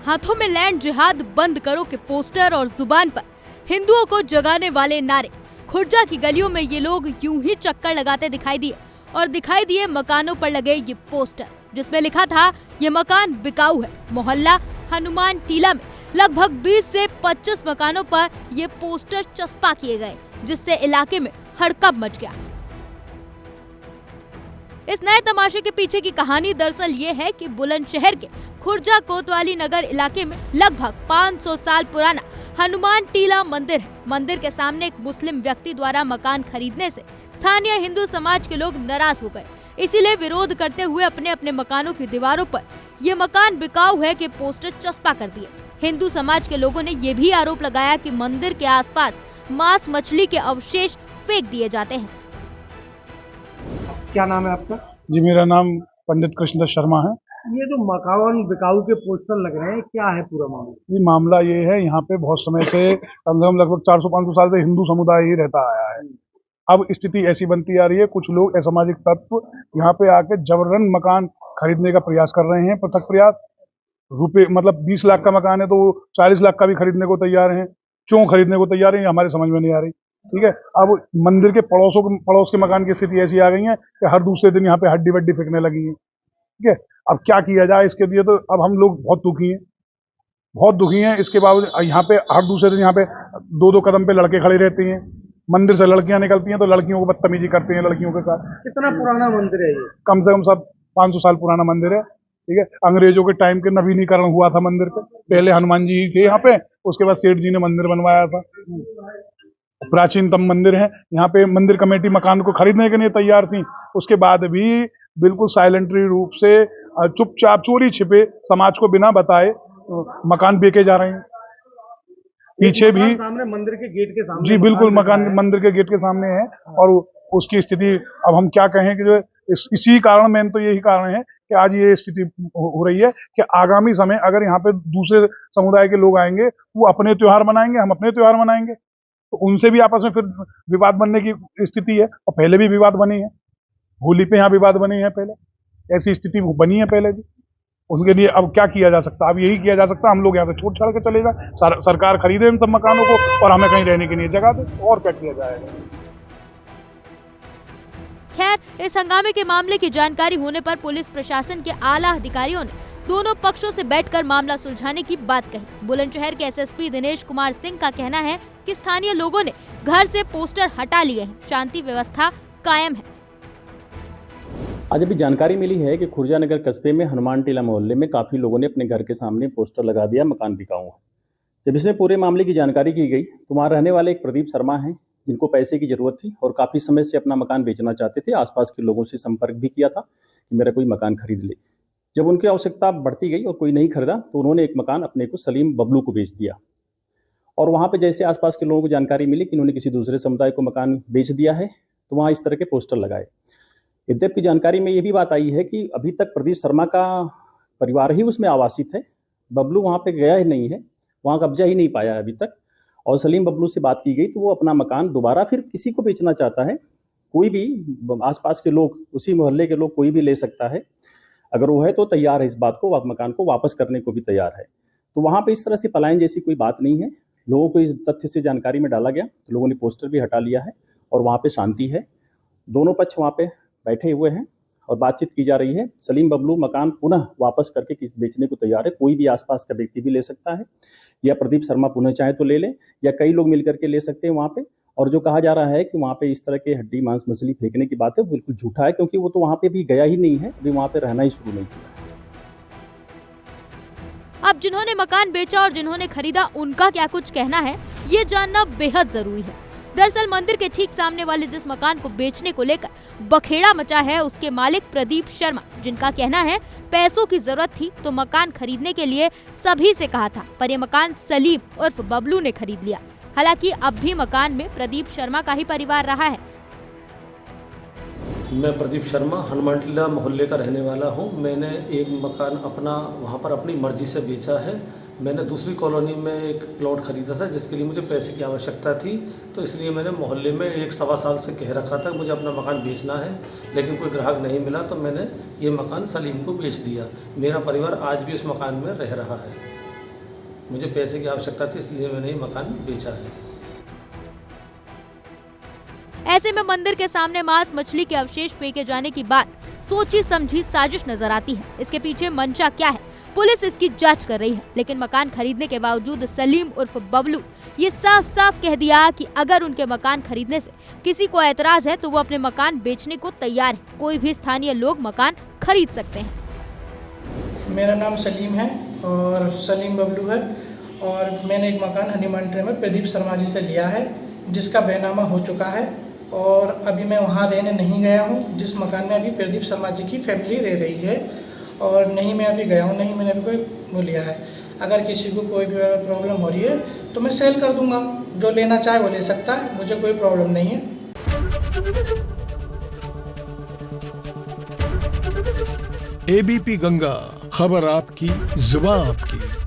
हाथों में लैंड जिहाद बंद करो के पोस्टर और जुबान पर हिंदुओं को जगाने वाले नारे। खुर्जा की गलियों में ये लोग यूं ही चक्कर लगाते दिखाई दिए मकानों पर लगे ये पोस्टर, जिसमें लिखा था ये मकान बिकाऊ है। मोहल्ला हनुमान टीला में लगभग 20 से 25 मकानों पर ये पोस्टर चस्पा किए गए, जिससे इलाके में हड़कंप मच गया। इस नए तमाशे के पीछे की कहानी दरअसल ये है कि बुलंदशहर के खुर्जा कोतवाली नगर इलाके में लगभग 500 साल पुराना हनुमान टीला मंदिर है। मंदिर के सामने एक मुस्लिम व्यक्ति द्वारा मकान खरीदने से स्थानीय हिंदू समाज के लोग नाराज हो गए, इसीलिए विरोध करते हुए अपने अपने मकानों की दीवारों पर ये मकान बिकाऊ है के पोस्टर चस्पा कर दिए। हिंदू समाज के लोगों ने ये भी आरोप लगाया कि मंदिर के आसपास मांस मछली के अवशेष फेंक दिए जाते हैं। क्या नाम है आपका? जी, मेरा नाम पंडित कृष्णदास शर्मा है। ये जो मकान बिकाऊ के पोस्टर लग रहे हैं, क्या है पूरा मामला? ये मामला ये है, यहाँ पे बहुत समय से कम से कम लगभग 400-500 साल से हिंदू समुदाय ही रहता आया है। अब स्थिति ऐसी बनती आ रही है, कुछ लोग असामाजिक तत्व यहाँ पे आके जबरन मकान खरीदने का प्रयास कर रहे हैं। पृथक प्रयास, रुपए मतलब 20 लाख का मकान है तो 40 लाख का भी खरीदने को तैयार हैं। क्यों खरीदने को तैयार है, हमारे समझ में नहीं आ रही। ठीक है, अब मंदिर के पड़ोस के मकान की स्थिति ऐसी आ गई है कि हर दूसरे दिन यहाँ पे हड्डी वड्डी फेंकने लगी है। ठीक है, अब क्या किया जाए इसके लिए, तो अब हम लोग बहुत दुखी हैं। इसके बावजूद यहाँ पे हर दूसरे दिन यहाँ पे 2-2 कदम पे लड़के खड़े रहते हैं। मंदिर से लड़कियां निकलती हैं तो लड़कियों को बदतमीजी करते हैं लड़कियों के साथ। कितना पुराना मंदिर है ये? कम से कम सब 500 साल पुराना मंदिर है। ठीक है, अंग्रेजों के टाइम के नवीनीकरण हुआ था मंदिर पे। पहले हनुमान जी थे यहाँ पे, उसके बाद सेठ जी ने मंदिर बनवाया था। प्राचीनतम मंदिर है। यहाँ पे मंदिर कमेटी मकान को खरीदने के लिए तैयार थी, उसके बाद भी बिल्कुल साइलेंटरी रूप से चुपचाप चोरी छिपे समाज को बिना बताए मकान बेचे जा रहे हैं। पीछे भी सामने मंदिर के गेट के सामने, जी बिल्कुल, मकान मंदिर के गेट के सामने है। और उसकी स्थिति अब हम क्या कहें कि जो इसी कारण, मेन तो यही कारण है कि आज ये स्थिति हो रही है कि आगामी समय अगर यहाँ पे दूसरे समुदाय के लोग आएंगे, वो अपने त्योहार मनाएंगे, हम अपने त्योहार मनाएंगे, तो उनसे भी आपस में फिर विवाद बनने की स्थिति है। और पहले भी विवाद बनी है, होली पे यहाँ विवाद बनी है, पहले ऐसी स्थिति बनी है पहले भी। उसके लिए अब क्या किया जा सकता है? अब यही किया जा सकता है, हम लोग यहाँ से छोड़ छाड़ के चले जाए, सरकार खरीदे इन सब मकानों को और हमें कहीं रहने के लिए जगह दे, और क्या किया जाएगा। खैर, इस हंगामे के मामले की जानकारी होने पर पुलिस प्रशासन के आला अधिकारियों ने दोनों पक्षों से बैठकर मामला सुलझाने की बात कही। बुलंदशहर के एसएसपी दिनेश कुमार सिंह का कहना है कि स्थानीय लोगों ने घर से पोस्टर हटा लिए हैं, शांति व्यवस्था कायम है। आज अभी जानकारी मिली है कि खुर्जा नगर कस्बे में हनुमान टीला मोहल्ले में काफ़ी लोगों ने अपने घर के सामने पोस्टर लगा दिया, मकान बिकाऊ है। जब इसमें पूरे मामले की जानकारी की गई तो वहाँ रहने वाले एक प्रदीप शर्मा हैं, जिनको पैसे की ज़रूरत थी और काफ़ी समय से अपना मकान बेचना चाहते थे। आसपास के लोगों से संपर्क भी किया था कि मेरा कोई मकान खरीद ले। जब उनकी आवश्यकता बढ़ती गई और कोई नहीं खरीदा तो उन्होंने एक मकान अपने को सलीम बबलू को बेच दिया। और वहाँ पे जैसे आसपास के लोगों को जानकारी मिली कि इन्होंने किसी दूसरे समुदाय को मकान बेच दिया है, तो वहाँ इस तरह के पोस्टर लगाए। यद्यपि जानकारी में ये भी बात आई है कि अभी तक प्रदीप शर्मा का परिवार ही उसमें आवासित है, बबलू वहाँ पे गया ही नहीं है, वहाँ कब्जा ही नहीं पाया अभी तक। और सलीम बबलू से बात की गई तो वो अपना मकान दोबारा फिर किसी को बेचना चाहता है। कोई भी आसपास के लोग, उसी मोहल्ले के लोग कोई भी ले सकता है, अगर वो है तो तैयार है इस बात को, मकान को वापस करने को भी तैयार है। तो वहाँ पे इस तरह से पलायन जैसी कोई बात नहीं है। लोगों को इस तथ्य से जानकारी में डाला गया तो लोगों ने पोस्टर भी हटा लिया है और वहाँ पे शांति है। दोनों पक्ष वहाँ पे बैठे हुए हैं और बातचीत की जा रही है। सलीम बबलू मकान पुनः वापस करके बेचने को तैयार है, कोई भी आसपास का व्यक्ति भी ले सकता है, या प्रदीप शर्मा पुनः चाहे तो ले ले, या कई लोग मिलकर के ले सकते हैं वहाँ पे। और जो कहा जा रहा है कि वहाँ पे इस तरह के हड्डी मांस मछली फेंकने की बात है, वो बिल्कुल झूठा है, क्योंकि वो तो वहाँ पे भी गया ही नहीं है, अभी वहाँ पे रहना ही शुरू नहीं किया। अब जिन्होंने मकान बेचा और जिन्होंने खरीदा, उनका क्या कुछ कहना है, ये जानना बेहद जरूरी है। दरअसल मंदिर के ठीक सामने वाले जिस मकान को बेचने को लेकर बखेड़ा मचा है, उसके मालिक प्रदीप शर्मा, जिनका कहना है पैसों की जरूरत थी तो मकान खरीदने के लिए सभी से कहा था, पर ये मकान सलीम उर्फ बबलू ने खरीद लिया। हालांकि अब भी मकान में प्रदीप शर्मा का ही परिवार रहा है। मैं प्रदीप शर्मा हनुमान टीला मोहल्ले का रहने वाला हूं। मैंने एक मकान अपना वहां पर अपनी मर्जी से बेचा है। मैंने दूसरी कॉलोनी में एक प्लॉट खरीदा था जिसके लिए मुझे पैसे की आवश्यकता थी, तो इसलिए मैंने मोहल्ले में 1-1.25 साल से कह रखा था मुझे अपना मकान बेचना है, लेकिन कोई ग्राहक नहीं मिला तो मैंने ये मकान सलीम को बेच दिया। मेरा परिवार आज भी उस मकान में रह रहा है। मुझे पैसे की आवश्यकता थी, इसलिए मैंने ये मकान बेचा है। ऐसे में मंदिर के सामने मांस मछली के अवशेष फेंके जाने की बात सोची समझी साजिश नजर आती है। इसके पीछे मंशा क्या है, पुलिस इसकी जांच कर रही है। लेकिन मकान खरीदने के बावजूद सलीम उर्फ बबलू ये साफ साफ कह दिया कि अगर उनके मकान खरीदने से किसी को ऐतराज है तो वो अपने मकान बेचने को तैयार है। कोई भी स्थानीय लोग मकान खरीद सकते हैं। मेरा नाम सलीम है और सलीम बबलू है और मैंने एक मकान हनीमान ट्री में प्रदीप शर्मा जी से लिया है, जिसका बैनामा हो चुका है और अभी मैं वहाँ रहने नहीं गया हूँ, जिस मकान में अभी प्रदीप शर्मा जी की फैमिली रह रही है। और नहीं मैं अभी गया हूँ, नहीं मैंने अभी कोई वो लिया है। अगर किसी को कोई भी प्रॉब्लम हो रही है तो मैं सेल कर दूंगा, जो लेना चाहे वो ले सकता है, मुझे कोई प्रॉब्लम नहीं है। ABP गंगा, खबर आपकी, जुबान आपकी।